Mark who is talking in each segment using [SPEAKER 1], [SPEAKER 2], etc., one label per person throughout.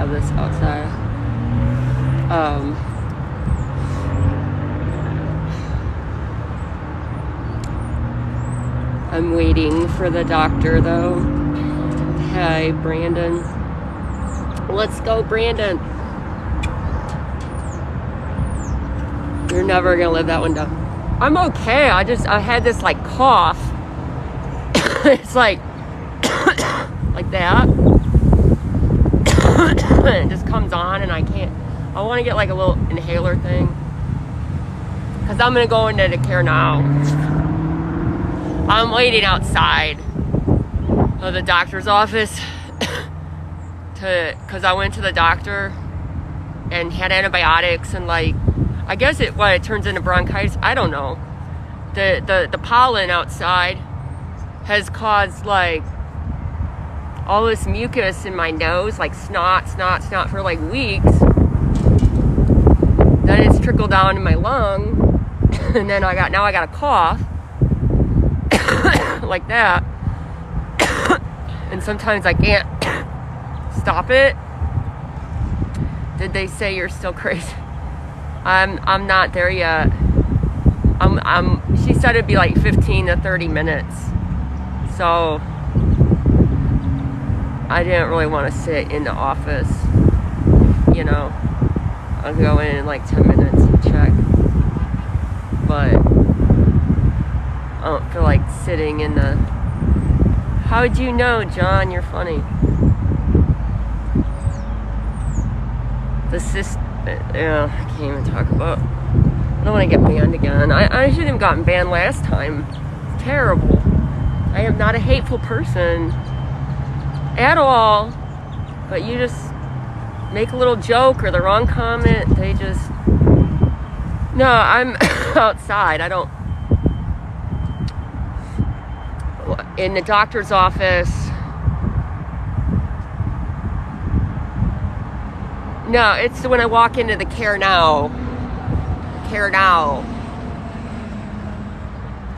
[SPEAKER 1] of this outside. I'm waiting for the doctor though. Hey, Brandon. Let's go, Brandon. You're never gonna live that one down. I'm okay. I had this like cough. It's like that. It just comes on and I want to get like a little inhaler thing. Because I'm going to go into the care now. I'm waiting outside of the doctor's office because I went to the doctor and had antibiotics and like, I guess it turns into bronchitis. I don't know. The pollen outside has caused like all this mucus in my nose, like snot for like weeks. Then it's trickled down in my lung, and then now I got a cough like that, and sometimes I can't stop it. Did they say you're still crazy? I'm not there yet. She said it'd be like 15 to 30 minutes. So I didn't really want to sit in the office, you know. I'll go in like 10 minutes and check. But I don't feel like sitting in the... How'd you know, John? You're funny. Yeah, I can't even talk about... I don't want to get banned again. I shouldn't have gotten banned last time. It's terrible. I am not a hateful person at all, but you just make a little joke or the wrong comment, they just... No, I'm outside. I don't... In the doctor's office... No, it's when I walk into the Care Now.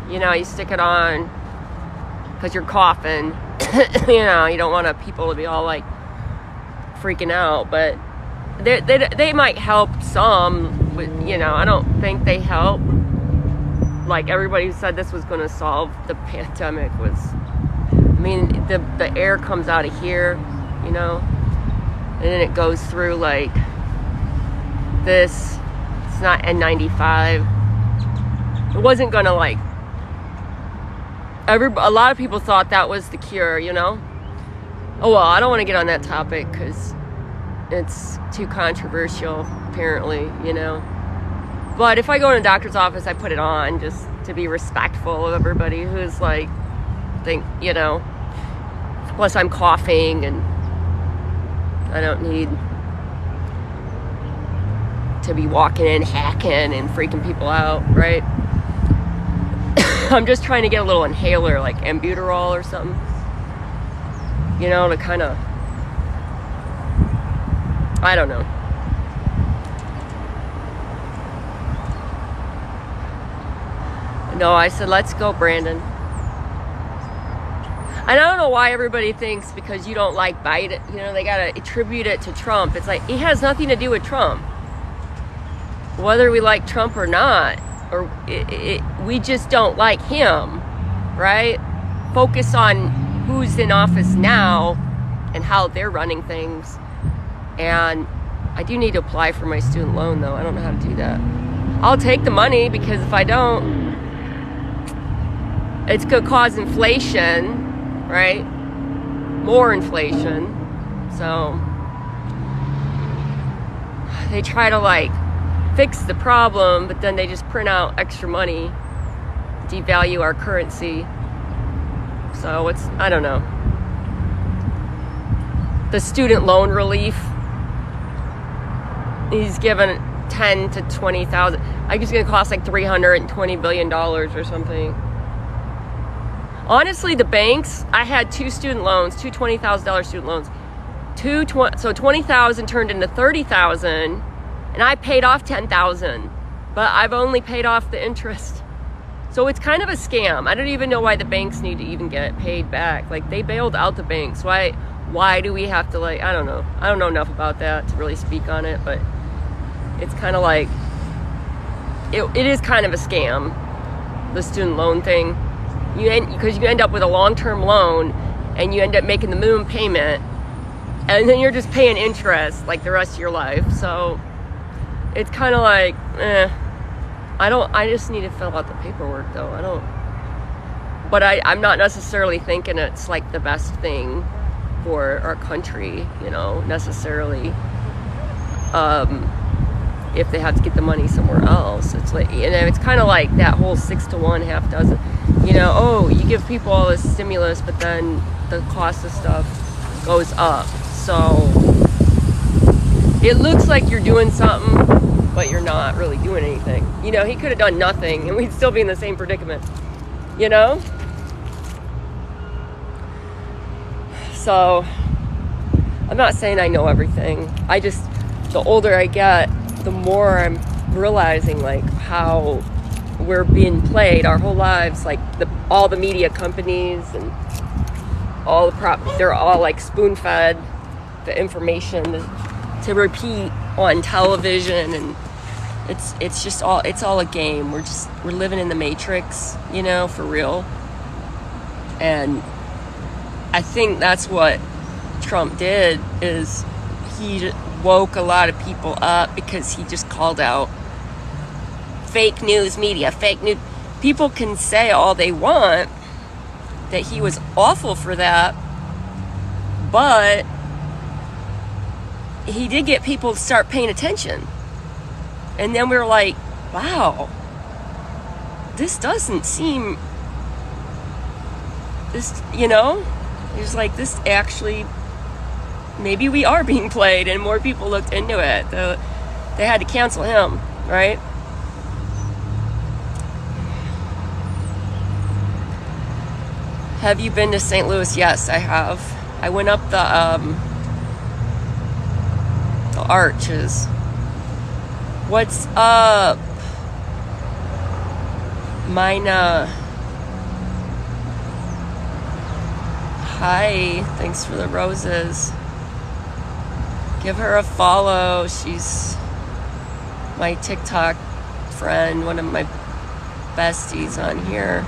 [SPEAKER 1] You know, you stick it on because you're coughing. You know, you don't want people to be all like freaking out, but they might help some, but you know, I don't think they help. Like everybody who said this was going to solve the pandemic was, I mean, the air comes out of here, you know, and then it goes through like this. It's not N95. It wasn't going to like, a lot of people thought that was the cure, you know? Oh, well, I don't want to get on that topic because it's too controversial, apparently, you know? But if I go in a doctor's office, I put it on just to be respectful of everybody who's like, you know? Plus, I'm coughing and I don't need to be walking in, hacking and freaking people out, right? I'm just trying to get a little inhaler, like albuterol or something, you know, to kind of, I don't know. No, I said, let's go, Brandon. And I don't know why everybody thinks because you don't like Biden, you know, they got to attribute it to Trump. It's like, it has nothing to do with Trump. Whether we like Trump or not, or we just don't like him, right? Focus on who's in office now and how they're running things. And I do need to apply for my student loan, though. I don't know how to do that. I'll take the money because if I don't, it's going to cause inflation, right? More inflation. So they try to like fix the problem, but then they just print out extra money, devalue our currency. So I don't know. The student loan relief, he's given 10 to 20,000. I think it's going to cost like $320 billion or something. Honestly, the banks, I had two student loans, two $20,000 student loans. So 20,000 turned into 30,000. And I paid off 10,000, but I've only paid off the interest. So it's kind of a scam. I don't even know why the banks need to even get paid back. Like they bailed out the banks. Why why do we have to, like, I don't know enough about that to really speak on it, but it's kind of like, it is kind of a scam, the student loan thing. Because you end up with a long-term loan, and you end up making the minimum payment, and then you're just paying interest like the rest of your life. So it's kind of like, I just need to fill out the paperwork though. But I'm not necessarily thinking it's like the best thing for our country, necessarily. If they have to get the money somewhere else, it's like, it's kind of like that whole 6 to 1, half dozen. You give people all this stimulus, but then the cost of stuff goes up. So it looks like you're doing something, but you're not really doing anything. He could have done nothing, and we'd still be in the same predicament. So I'm not saying I know everything. The older I get, the more I'm realizing like how we're being played our whole lives. Like all the media companies and all they're all like spoon-fed the information to repeat on television, and it's all a game. We're living in the Matrix, for real. And I think that's what Trump did, is he woke a lot of people up, because he just called out fake news media, fake news. People can say all they want that he was awful for that, but he did get people to start paying attention. And then we were like, wow, this doesn't seem, he was like, this actually, maybe we are being played, and more people looked into it. They had to cancel him, right? Have you been to St. Louis? Yes, I have. I went up the arches. What's up? Mina. Hi, thanks for the roses. Give her a follow. She's my TikTok friend, one of my besties on here.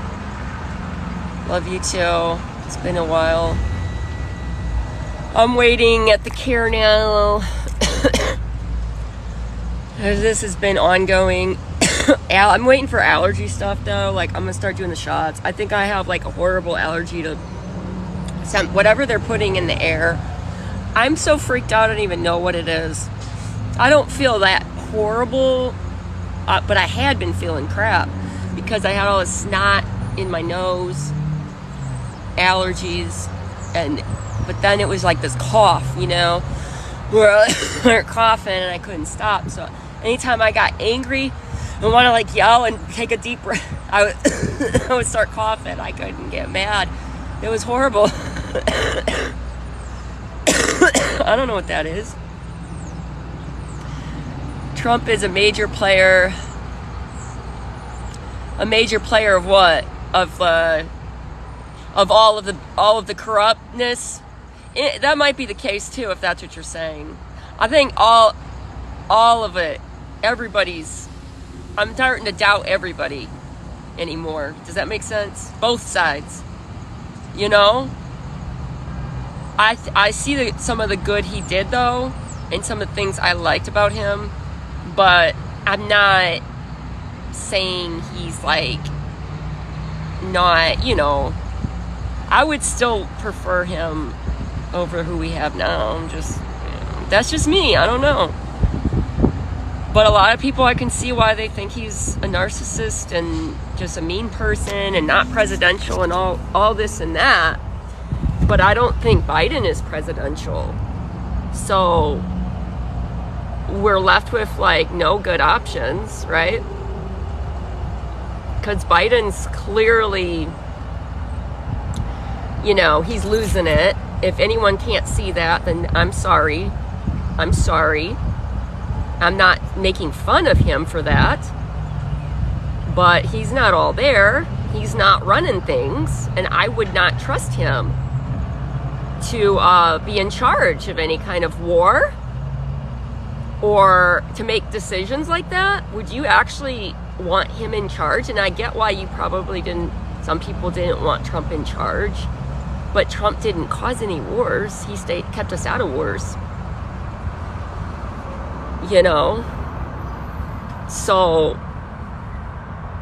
[SPEAKER 1] Love you too. It's been a while. I'm waiting at the care now. This has been ongoing. I'm waiting for allergy stuff though. Like, I'm gonna start doing the shots. I think I have like a horrible allergy to whatever they're putting in the air. I'm so freaked out, I don't even know what it is. I don't feel that horrible, but I had been feeling crap because I had all this snot in my nose, allergies, but then it was like this cough, where I coughing and I couldn't stop. So anytime I got angry and want to like yell and take a deep breath, I would start coughing. I couldn't get mad. It was horrible. I don't know what that is. Trump is a major player. A major player of what? Of all of the corruptness. That might be the case too, if that's what you're saying. I think all of it. Everybody's. I'm starting to doubt everybody anymore. Does that make sense? Both sides. I see some of the good he did though, and some of the things I liked about him, but I'm not saying he's like not, I would still prefer him over who we have now. That's just me. I don't know. But a lot of people, I can see why they think he's a narcissist and just a mean person and not presidential and all this and that. But I don't think Biden is presidential. So we're left with like no good options, right? Because Biden's clearly, he's losing it. If anyone can't see that, then I'm sorry. I'm sorry. I'm not making fun of him for that. But he's not all there. He's not running things. And I would not trust him. to be in charge of any kind of war or to make decisions like that? Would you actually want him in charge? And I get why you probably didn't, some people didn't want Trump in charge, but Trump didn't cause any wars. He kept us out of wars. You know? So,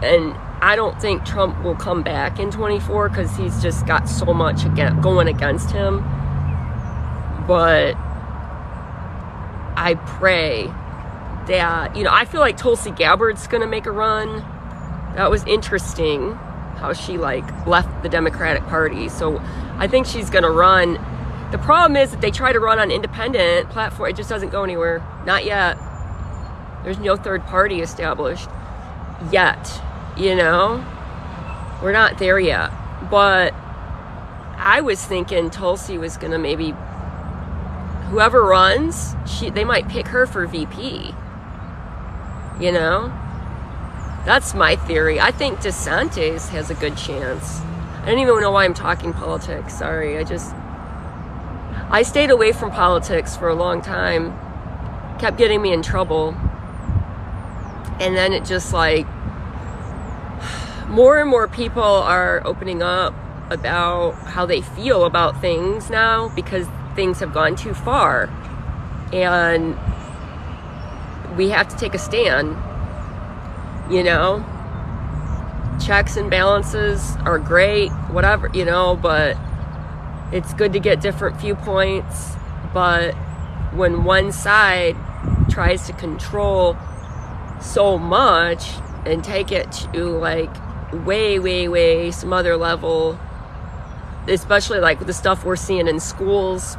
[SPEAKER 1] and I don't think Trump will come back in 24 because he's just got so much going against him. But I pray that, you know, I feel like Tulsi Gabbard's going to make a run. That was interesting how she like left the Democratic Party. So I think she's going to run. The problem is that they try to run on independent platform. It just doesn't go anywhere. Not yet. There's no third party established yet. You know, we're not there yet. But I was thinking Tulsi was going to maybe, whoever runs, they might pick her for VP. You know? That's my theory. I think DeSantis has a good chance. I don't even know why I'm talking politics. Sorry. I stayed away from politics for a long time. Kept getting me in trouble. And then it just like, more and more people are opening up about how they feel about things now because things have gone too far. And we have to take a stand, you know? Checks and balances are great, whatever, you know, but it's good to get different viewpoints. But when one side tries to control so much and take it to like way some other level, especially like the stuff we're seeing in schools,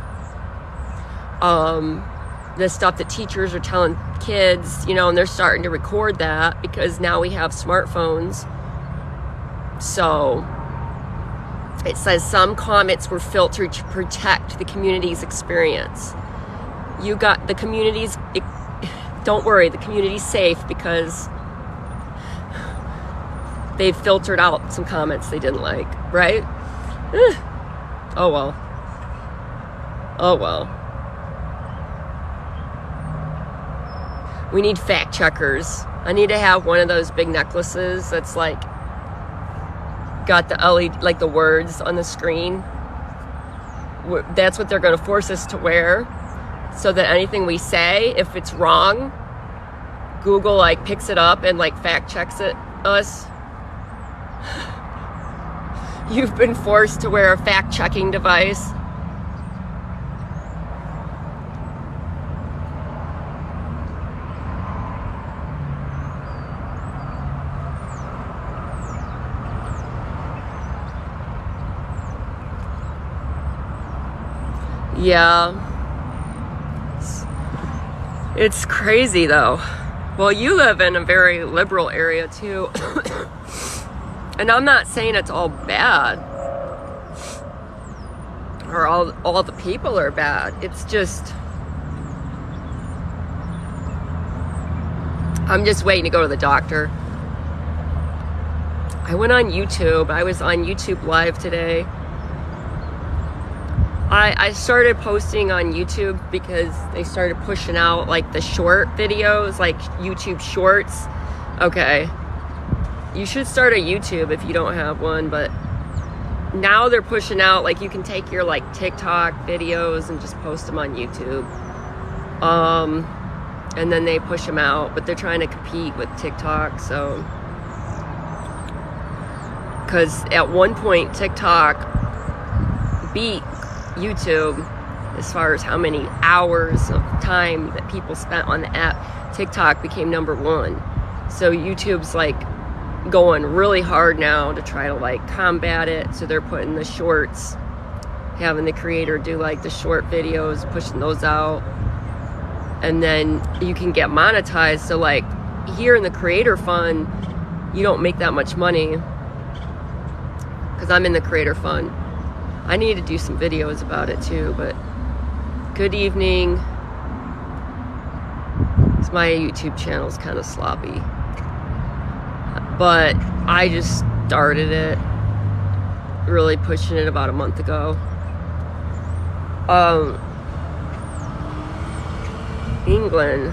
[SPEAKER 1] the stuff that teachers are telling kids, you know, and they're starting to record that because now we have smartphones. So it says some comments were filtered to protect the community's experience. You got the community's, don't worry, the community's safe because they filtered out some comments they didn't like, right? Oh well. Oh well. We need fact checkers. I need to have one of those big necklaces that's like got the LED, like the words on the screen. That's what they're going to force us to wear, so that anything we say, if it's wrong, Google like picks it up and like fact checks us. You've been forced to wear a fact-checking device. Yeah. It's crazy though. Well, you live in a very liberal area too. And I'm not saying it's all bad or all the people are bad. It's just, I'm just waiting to go to the doctor. I went on YouTube. I was on YouTube Live today. I started posting on YouTube because they started pushing out like the short videos, like YouTube Shorts. Okay. You should start a YouTube if you don't have one, but now they're pushing out, like you can take your like TikTok videos and just post them on YouTube. And then they push them out, but they're trying to compete with TikTok, so. Because at one point, TikTok beat YouTube as far as how many hours of time that people spent on the app. TikTok became #1. So YouTube's like going really hard now to try to like combat it. So they're putting the shorts, having the creator do like the short videos, pushing those out. And then you can get monetized. So like here in the creator fund, you don't make that much money. Because I'm in the creator fund. I need to do some videos about it too, but good evening. My YouTube channel's kind of sloppy. But I just started it, really pushing it about a month ago. England.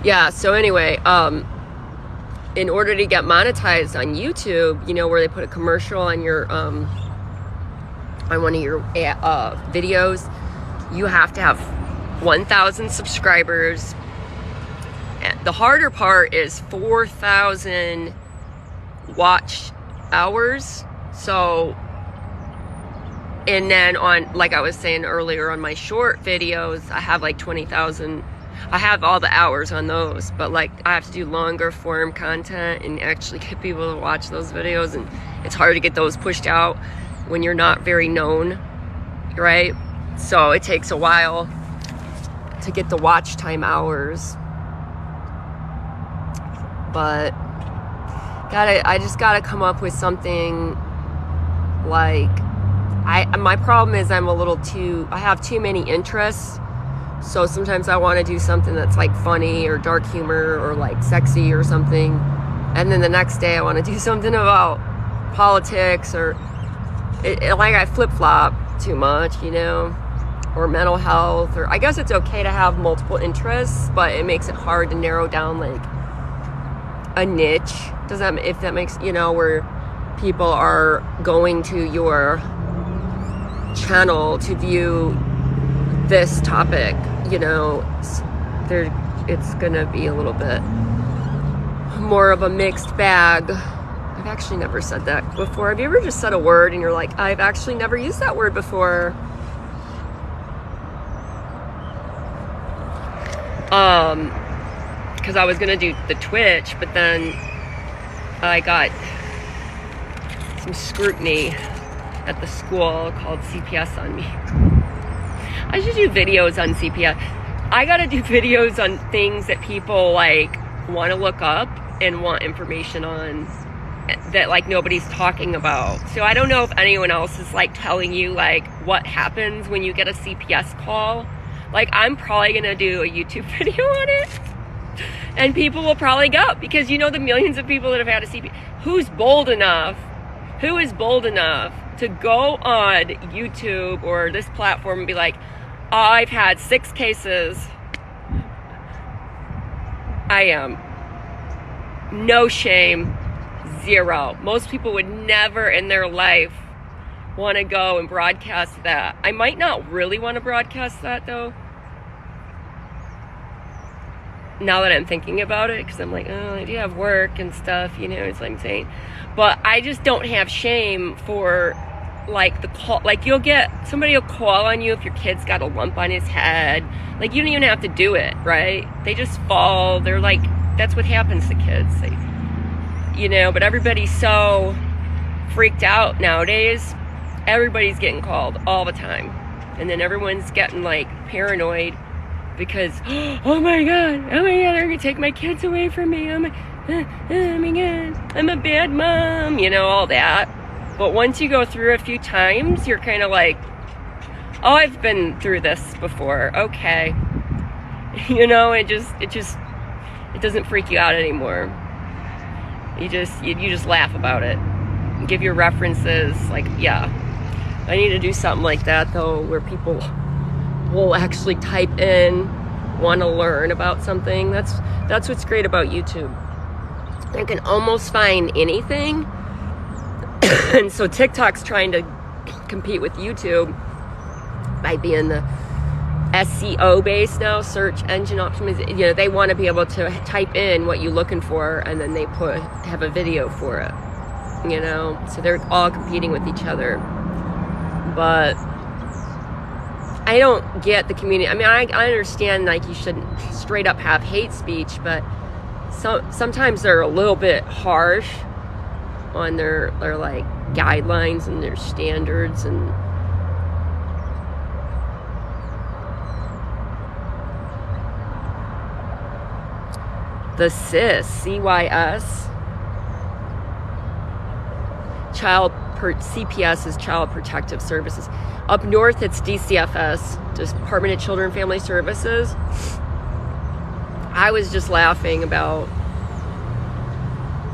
[SPEAKER 1] Yeah, so anyway, in order to get monetized on YouTube, you know, where they put a commercial on your on one of your videos, you have to have 1,000 subscribers. The harder part is 4,000 watch hours. So, and then on, like I was saying earlier, on my short videos, I have like 20,000. I have all the hours on those, but like I have to do longer form content and actually get people to watch those videos, and it's hard to get those pushed out when you're not very known, right? So it takes a while to get the watch time hours. But I just gotta come up with something. Like, my problem is I have too many interests. So sometimes I want to do something that's like funny or dark humor or like sexy or something, and then the next day I want to do something about politics, or like I flip-flop too much, you know, or mental health, or I guess it's okay to have multiple interests, but it makes it hard to narrow down like a niche. If that makes, you know, where people are going to your channel to view this topic, you know, it's gonna be a little bit more of a mixed bag. I've actually never said that before. Have you ever just said a word and you're like, I've actually never used that word before? Because I was gonna do the Twitch, but then I got some scrutiny at the school called CPS on me. I should do videos on CPS. I gotta do videos on things that people like want to look up and want information on, that like nobody's talking about. So I don't know if anyone else is like telling you like what happens when you get a CPS call. Like, I'm probably gonna do a YouTube video on it, and people will probably go, because you know the millions of people that have had a CPS. Who is bold enough to go on YouTube or this platform and be like, I've had 6 cases. I am. No shame. 0. Most people would never in their life want to go and broadcast that. I might not really want to broadcast that though, now that I'm thinking about it, because I'm like, oh, I do have work and stuff, you know, it's like I'm saying. But I just don't have shame for like the call. Like, somebody will call on you if your kid's got a lump on his head. Like, you don't even have to do it, right? They just fall. They're like, that's what happens to kids. You know, but everybody's so freaked out nowadays. Everybody's getting called all the time. And then everyone's getting like paranoid because, oh my God, they're gonna take my kids away from me. Oh my God, I'm a bad mom, you know, all that. But once you go through a few times, you're kind of like, oh, I've been through this before. Okay. You know, it doesn't freak you out anymore. You just laugh about it. Give your references. Like, yeah, I need to do something like that though, where people will actually type in, want to learn about something. That's what's great about YouTube. I can almost find anything. And so TikTok's trying to compete with YouTube by being the SEO based now, search engine optimization. You know, they want to be able to type in what you're looking for, and then they have a video for it. You know, so they're all competing with each other. But I don't get the community. I mean, I understand like you shouldn't straight up have hate speech, but sometimes they're a little bit harsh on their like guidelines and their standards. And the CYS, CPS is Child Protective Services. Up north, it's DCFS, Department of Children and Family Services. I was just laughing about,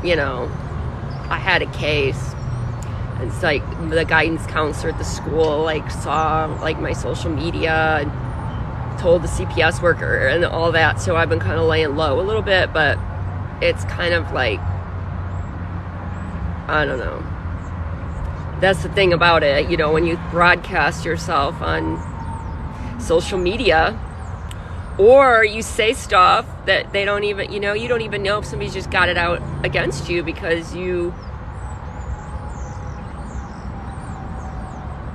[SPEAKER 1] you know, I had a case, It's like the guidance counselor at the school like saw like my social media and told the CPS worker and all that. So I've been kind of laying low a little bit, but it's kind of like, I don't know. That's the thing about it, you know, when you broadcast yourself on social media, or you say stuff that they don't even, you know, you don't even know if somebody's just got it out against you because you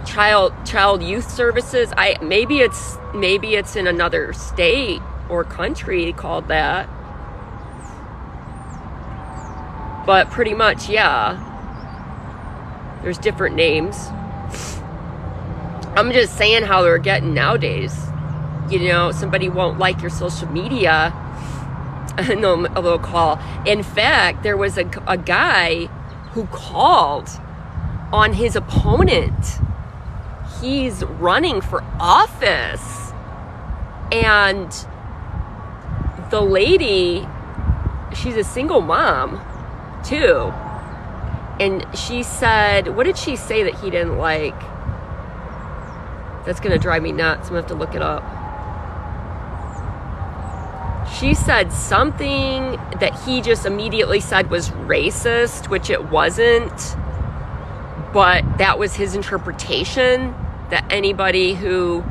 [SPEAKER 1] child youth services. Maybe it's in another state or country called that, but pretty much, yeah, there's different names. I'm just saying how they're getting nowadays. You know, somebody won't like your social media and they'll call. In fact, there was a guy who called on his opponent. He's running for office, and the lady, she's a single mom too, and she said, what did she say that he didn't like? That's gonna drive me nuts. I'm gonna have to look it up. She said something that he just immediately said was racist, which it wasn't, but that was his interpretation, that anybody who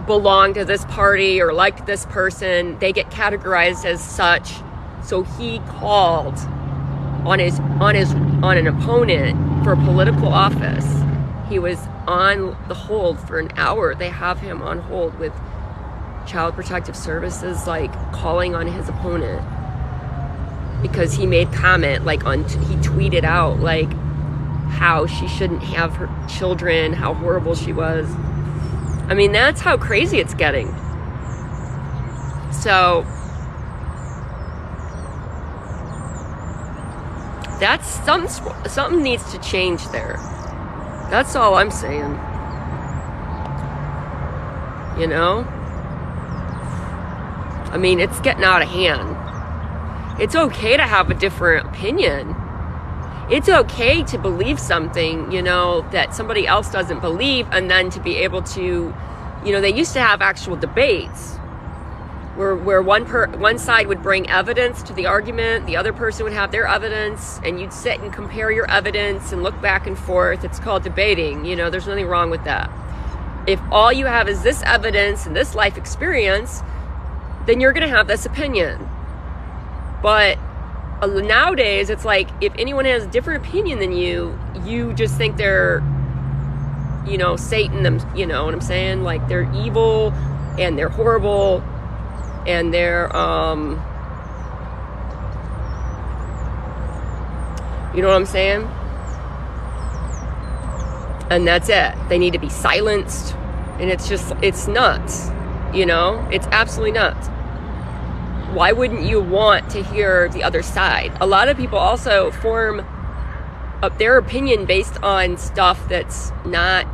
[SPEAKER 1] belonged to this party or liked this person, they get categorized as such. So he called on an opponent for a political office. He was on the hold for an hour. They have him on hold with Child Protective Services, like calling on his opponent because he made comment, like he tweeted out like how she shouldn't have her children, how horrible she was. I mean, that's how crazy it's getting. So that's something needs to change there. That's all I'm saying. You know? I mean, it's getting out of hand. It's okay to have a different opinion. It's okay to believe something, you know, that somebody else doesn't believe, and then to be able to, you know, they used to have actual debates where one side would bring evidence to the argument, the other person would have their evidence, and you'd sit and compare your evidence and look back and forth. It's called debating. You know, there's nothing wrong with that. If all you have is this evidence and this life experience, then you're going to have this opinion. But nowadays, it's like, if anyone has a different opinion than you, you just think they're, you know, Satan, them, you know what I'm saying? Like, they're evil, and they're horrible, and they're, you know what I'm saying? And that's it. They need to be silenced, and it's nuts, you know? It's absolutely nuts. Why wouldn't you want to hear the other side? A lot of people also form up their opinion based on stuff that's not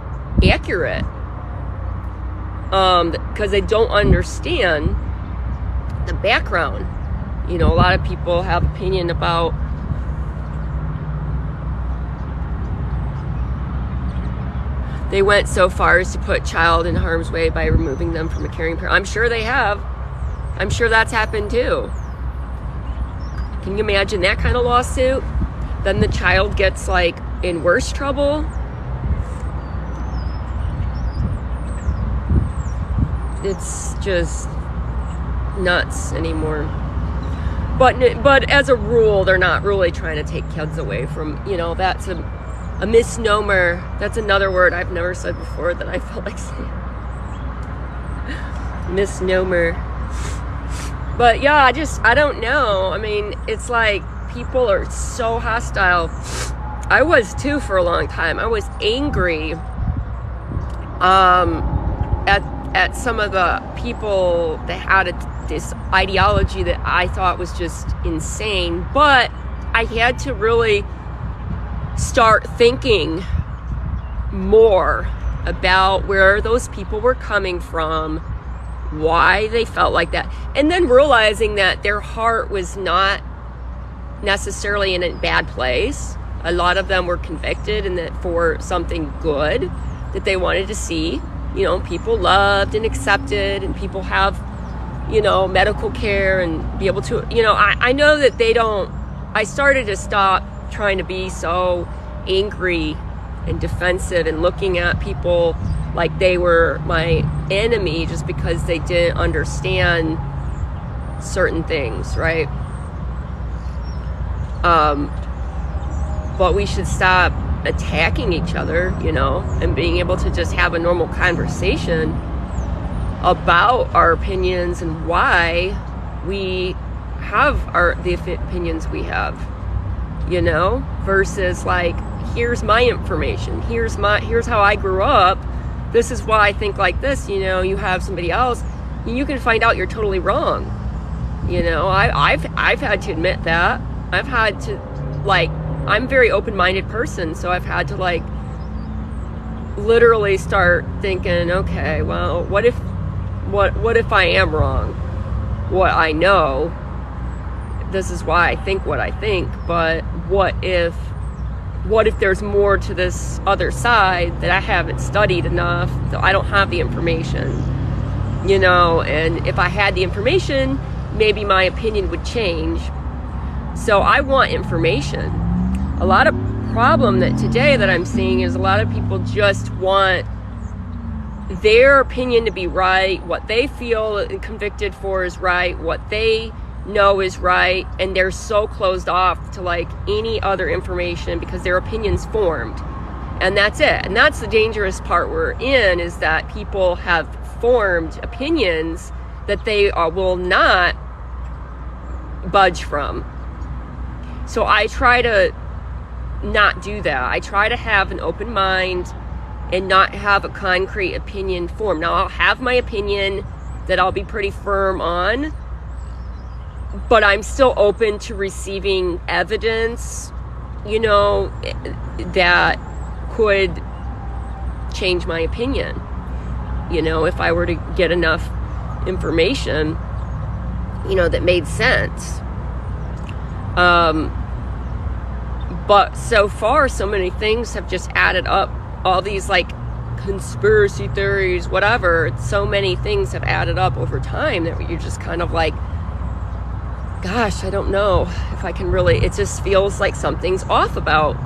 [SPEAKER 1] accurate, because they don't understand the background. You know, a lot of people have opinion about they went so far as to put child in harm's way by removing them from a caring parent. I'm sure they have. I'm sure that's happened too. Can you imagine that kind of lawsuit? Then the child gets like in worse trouble. It's just nuts anymore. But as a rule, they're not really trying to take kids away from, you know, that's a misnomer. That's another word I've never said before that I felt like saying. Misnomer. But yeah, I don't know. I mean, it's like people are so hostile. I was too for a long time. I was angry at some of the people that had this ideology that I thought was just insane. But I had to really start thinking more about where those people were coming from, why they felt like that, and then realizing that their heart was not necessarily in a bad place. A lot of them were convicted, and that for something good that they wanted to see, people loved and accepted, and people have, medical care and be able to, I know that they don't. I started to stop trying to be so angry and defensive and looking at people like they were my enemy just because they didn't understand certain things, right? But we should stop attacking each other, and being able to just have a normal conversation about our opinions and why we have the opinions we have, versus like, here's my information, here's how I grew up, this is why I think like this. You have somebody else, and you can find out you're totally wrong. I've had to admit that. I've had to, like, I'm a very open-minded person, so I've had to, like, literally start thinking, okay, well, what if I am wrong? What I know, this is why I think what I think, but what if there's more to this other side that I haven't studied enough, so I don't have the information, and if I had the information, maybe my opinion would change. So I want information. A lot of problem today that I'm seeing is a lot of people just want their opinion to be right, what they feel convicted for is right, what they know is right, and they're so closed off to like any other information because their opinion's formed, and that's it. And that's the dangerous part we're in, is that people have formed opinions that they will not budge from. So I try to not do that. I try to have an open mind and not have a concrete opinion formed. Now, I'll have my opinion that I'll be pretty firm on, but I'm still open to receiving evidence, that could change my opinion. If I were to get enough information, that made sense. But so far, so many things have just added up. All these like conspiracy theories, whatever, so many things have added up over time that you're just kind of like, gosh, I don't know if I can really, it just feels like something's off about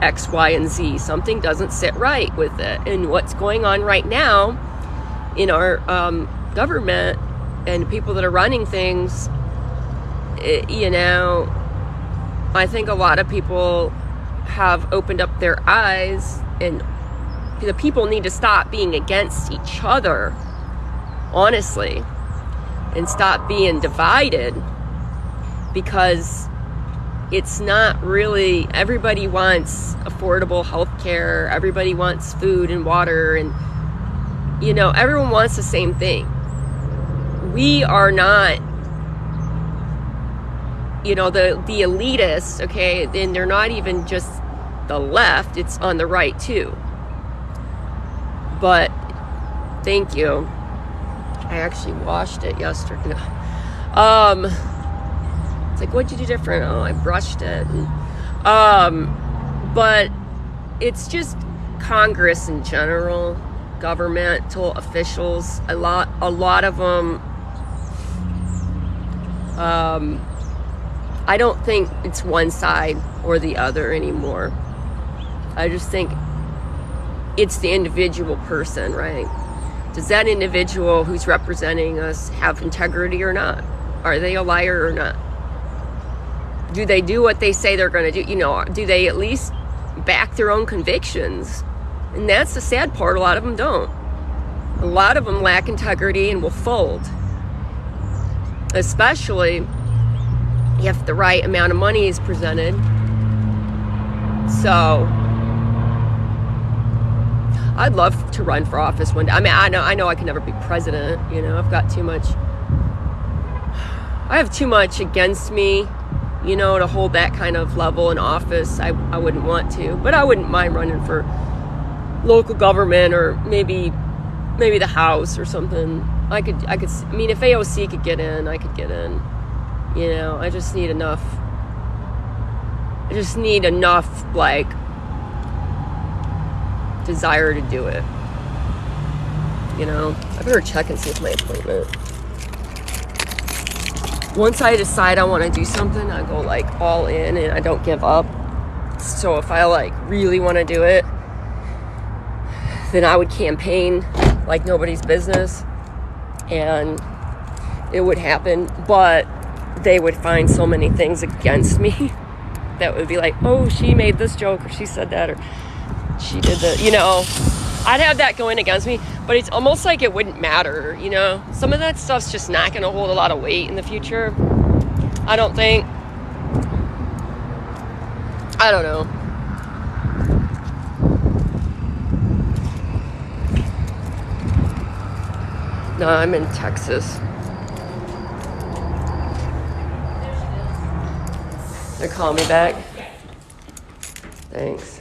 [SPEAKER 1] X, Y, and Z. Something doesn't sit right with it. And what's going on right now in our government and people that are running things, I think a lot of people have opened up their eyes, and the people need to stop being against each other, honestly, and stop being divided, because it's not really, everybody wants affordable health care, everybody wants food and water, and everyone wants the same thing. We are not, the elitists, okay, and they're not even just the left, it's on the right too. But thank you. I actually washed it yesterday. It's like, what'd you do different? Oh, I brushed it. But it's just Congress in general, governmental officials, a lot of them. I don't think it's one side or the other anymore. I just think it's the individual person, right? Does that individual who's representing us have integrity or not? Are they a liar or not? Do they do what they say they're going to do? Do they at least back their own convictions? And that's the sad part. A lot of them don't. A lot of them lack integrity and will fold. Especially if the right amount of money is presented. So I'd love to run for office one day. I mean, I know I can never be president. I've got too much. I have too much against me, to hold that kind of level in office. I wouldn't want to, but I wouldn't mind running for local government or maybe the House or something. I mean, if AOC could get in, I could get in. I just need enough I just need enough, like, desire to do it. You know? I better check and see if my appointment. Once I decide I want to do something, I go, like, all in and I don't give up. So if I, like, really want to do it, then I would campaign like nobody's business. And it would happen. But they would find so many things against me that would be like, oh, she made this joke, or she said that, or she did that, you know. I'd have that going against me, but it's almost like it wouldn't matter, you know. Some of that stuff's just not going to hold a lot of weight in the future, I don't think. I don't know. No, I'm in Texas. They're calling me back. Thanks.